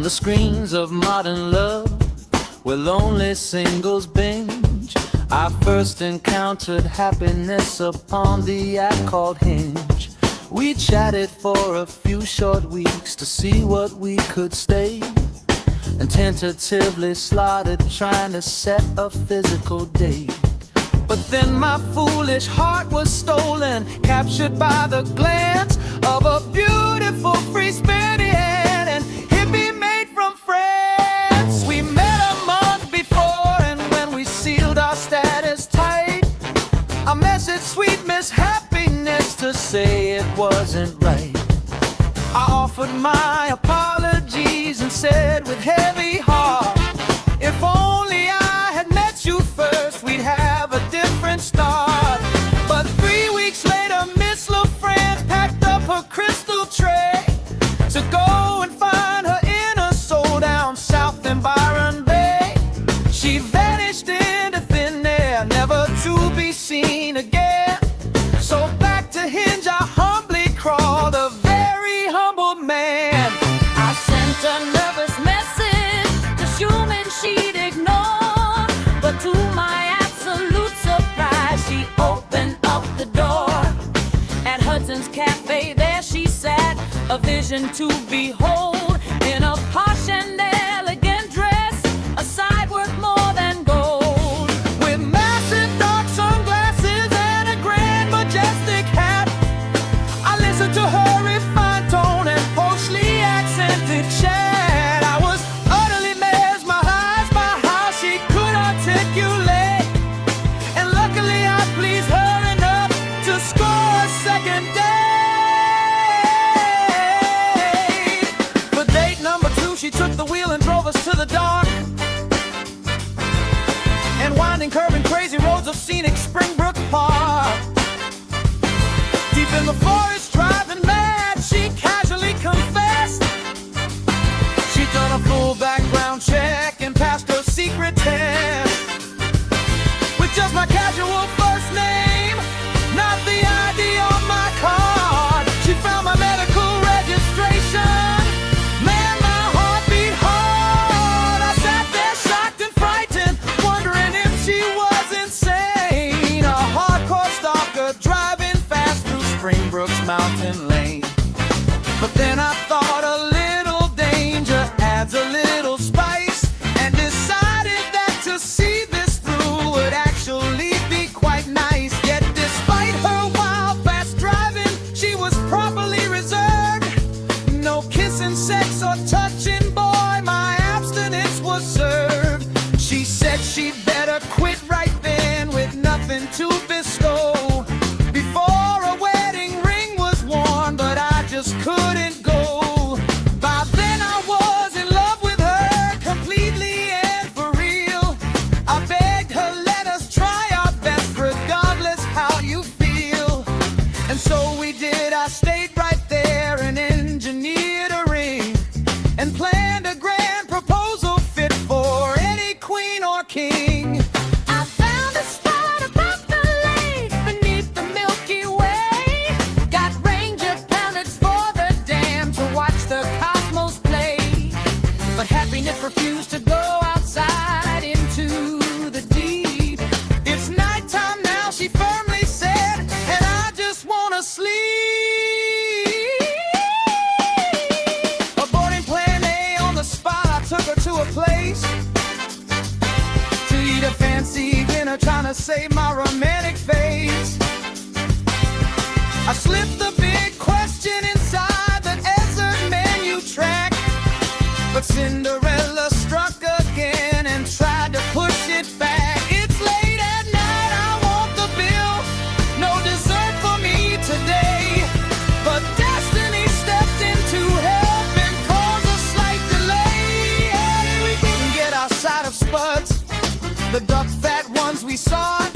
the screens of modern love, where lonely singles binge. I first encountered happiness upon the app called Hinge. We chatted for a few short weeks to see what we could stay, and tentatively slotted trying to set a physical date. But then my foolish heart was stolen, captured by the glance of a beautiful free-spirited and hippie maid from France. We met a month before, and when we sealed our status tight, I messaged sweet Miss Happiness to say it wasn't right. I offered my apologies and said with heavy heart, if only I had met you first, we'd have a different start. But 3 weeks later, Miss LaFrance packed up her crystal tray to go and find her inner soul down south in Byron Bay. She vanished into thin air, never to be seen again. So back to Hinge I humbly crawled, a very humble man. I sent a nervous message, assuming she'd ignore, but to my absolute surprise, she opened up the door. At Hudson's Cafe, there she sat, a vision to behold, in a posh and elegant dress, a side worth more than gold. With massive dark sunglasses and a grand majestic hat, I listened to her refined tone and poshly accented chat. I was utterly mesmerized by how she could articulate, and luckily I pleased her enough to score a second date. For date number 2, she took the wheel and drove us to the dark and winding, curving, crazy roads of scenic Springbrook Park. Deep in the forest, driving mad, she casually confessed she'd done a full background check and passed her secret test. With just my casual first name, not the ID on my card, she found my medical registration. Man, my heart beat hard. I sat there shocked and frightened, wondering if she was insane, a hardcore stalker driving fast through Springbrook's mountain lane. But then I thought a little danger adds a little spice, and decided that to see this through would actually be quite nice. Yet despite her wild fast driving, she was properly reserved. No kissing, sex, or touching, boy, my abstinence was served. She said she'd better quit right then with nothing to bestow, before a wedding ring was worn, but I just couldn't go. By then I was in love with her, completely and for real. I begged her, let us try our best, regardless how you feel. And so we did. I stayed right there and engineered a ring, and planned a grand proposal fit for any queen or king. I found a spot above the lake, beneath the Milky Way. Got ranger planets for the dam to watch the cosmos play. But happiness refused to go outside into the deep. It's nighttime now, she firmly said, and I just wanna sleep. Aborting plan A on the spot, I took her to a place to eat a fancy dinner, trying to save my romantic face. I slipped the big question inside the desert menu track, but Cinderella struck again and tried to push it back. It's late at night, I want the bill, no dessert for me today. But destiny stepped in to help and caused a slight delay. And we couldn't get outside of Spuds, the duck fat ones we sought.